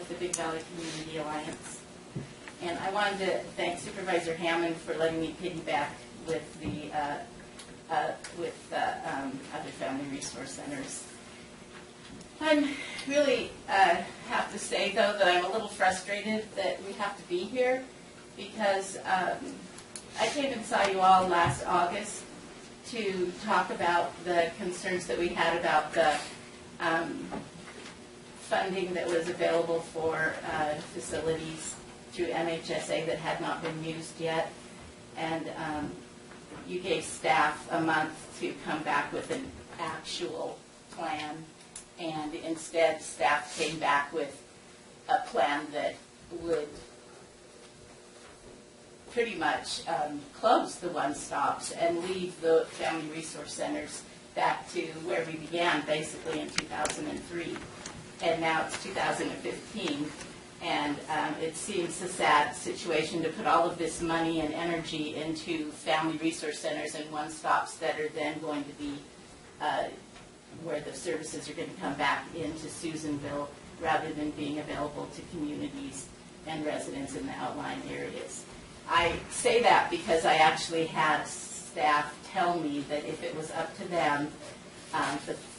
with the Big Valley Community Alliance. And I wanted to thank Supervisor Hammond for letting me piggyback with the other family resource centers. I really have to say, though, that I'm a little frustrated that we have to be here because I came and saw you all last August to talk about the concerns that we had about the funding that was available for facilities through MHSA that had not been used yet. And you gave staff a month to come back with an actual plan. And instead, staff came back with a plan that would pretty much close the one-stops and leave the family resource centers back to where we began, basically in 2003. And now it's 2015. And it seems a sad situation to put all of this money and energy into family resource centers and one-stops that are then going to be where the services are going to come back into Susanville rather than being available to communities and residents in the outlying areas. I say that because I actually had staff tell me that if it was up to them,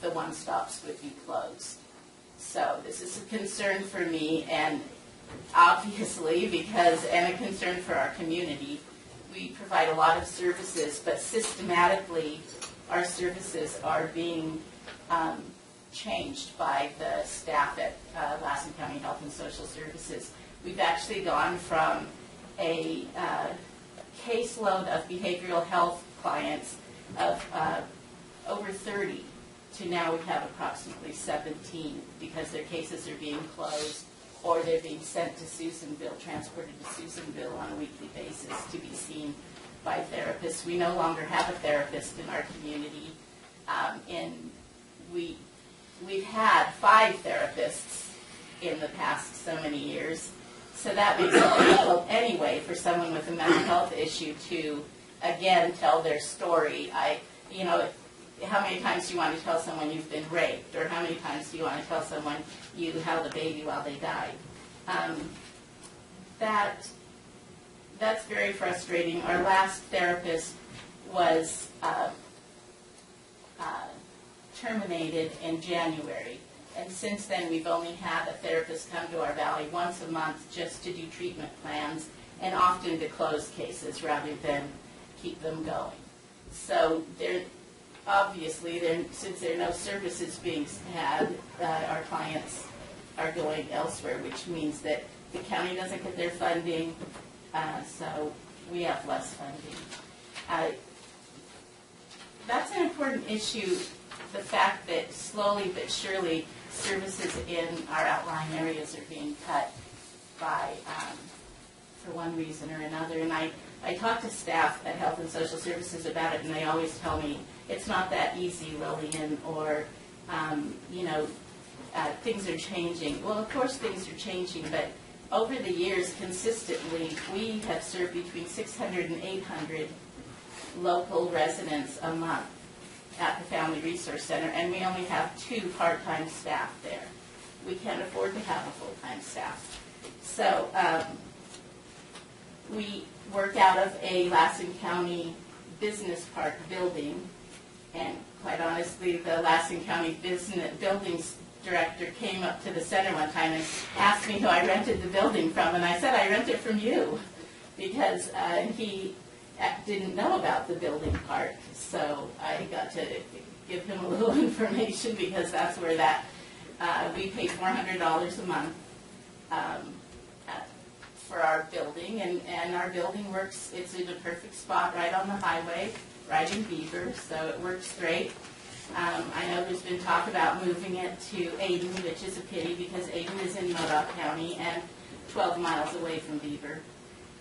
the one-stops would be closed. So this is a concern for me, and obviously and a concern for our community. We provide a lot of services, but systematically our services are being changed by the staff at Lassen County Health and Social Services. We've actually gone from a caseload of behavioral health clients of over 30 to now we have approximately 17 because their cases are being closed or they're being sent to Susanville, transported to Susanville on a weekly basis to be seen by therapists. We no longer have a therapist in our community. We've had 5 therapists in the past so many years. So that makes it difficult anyway for someone with a mental health issue to, again, tell their story. How many times do you want to tell someone you've been raped? Or how many times do you want to tell someone you held a baby while they died? That's very frustrating. Our last therapist was terminated in January. And since then, we've only had a therapist come to our valley once a month just to do treatment plans and often to close cases rather than keep them going. So obviously, since there are no services being had, our clients are going elsewhere, which means that the county doesn't get their funding, so we have less funding. That's an important issue, the fact that slowly but surely services in our outlying areas are being cut by, for one reason or another. And I talk to staff at Health and Social Services about it, and they always tell me it's not that easy, Lillian, or, things are changing. Well, of course things are changing, but over the years, consistently, we have served between 600 and 800 local residents a month at the Family Resource Center, and we only have 2 part-time staff there. We can't afford to have a full-time staff. So we work out of a Lassen County Business Park building, and quite honestly, the Lassen County Buildings Director came up to the center one time and asked me who I rented the building from, and I said, I rent it from you, because he didn't know about the building part. So I got to give him a little information because that's where we pay $400 a month for our building, and our building works. It's in a perfect spot right on the highway, right in Beaver, so it works great. I know there's been talk about moving it to Ayden, which is a pity because Ayden is in Modoc County and 12 miles away from Beaver.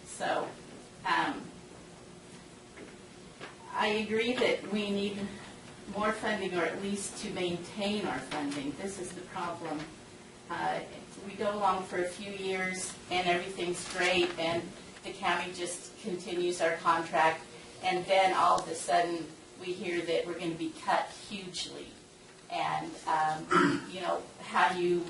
So I agree that we need more funding, or at least to maintain our funding. This is the problem. We go along for a few years and everything's great, and the county just continues our contract, and then all of a sudden we hear that we're going to be cut hugely. And how do you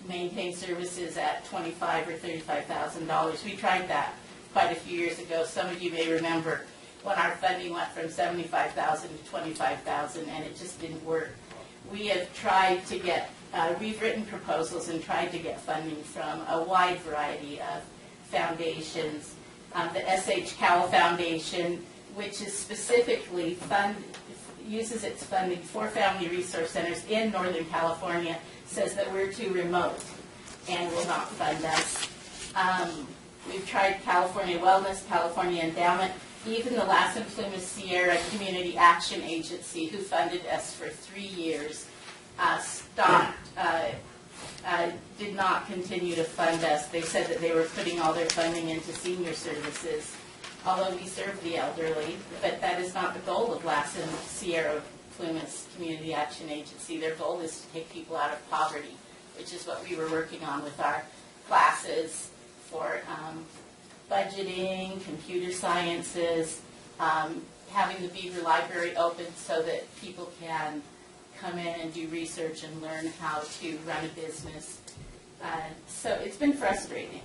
maintain services at $25,000 or $35,000. We tried that quite a few years ago. Some of you may remember when our funding went from $75,000 to $25,000, and it just didn't work. We have tried to get, we've written proposals and tried to get funding from a wide variety of foundations. The S.H. Cowell Foundation, which is specifically uses its funding for family resource centers in Northern California, says that we're too remote and will not fund us. We've tried California Wellness, California Endowment, even the Lassen Plumas Sierra Community Action Agency, who funded us for 3 years, did not continue to fund us. They said that they were putting all their funding into senior services, although we serve the elderly, but that is not the goal of Lassen Sierra Plumas Community Action Agency. Their goal is to take people out of poverty, which is what we were working on with our classes for budgeting, computer sciences, having the Beaver Library open so that people can come in and do research and learn how to run a business. So it's been frustrating.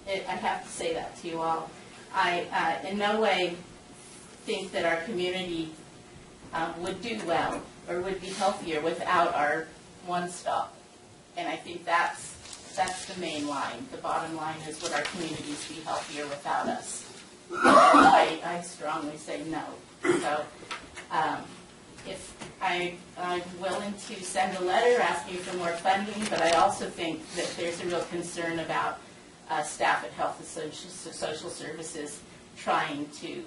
I have to say that to you all. I in no way think that our community would do well or would be healthier without our one-stop. And I think that's the main line. The bottom line is, would our communities be healthier without us? I strongly say no. So if I'm willing to send a letter asking for more funding, but I also think that there's a real concern about staff at Health and Social Services trying to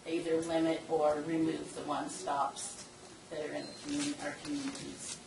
either limit or remove the one-stops that are in our communities.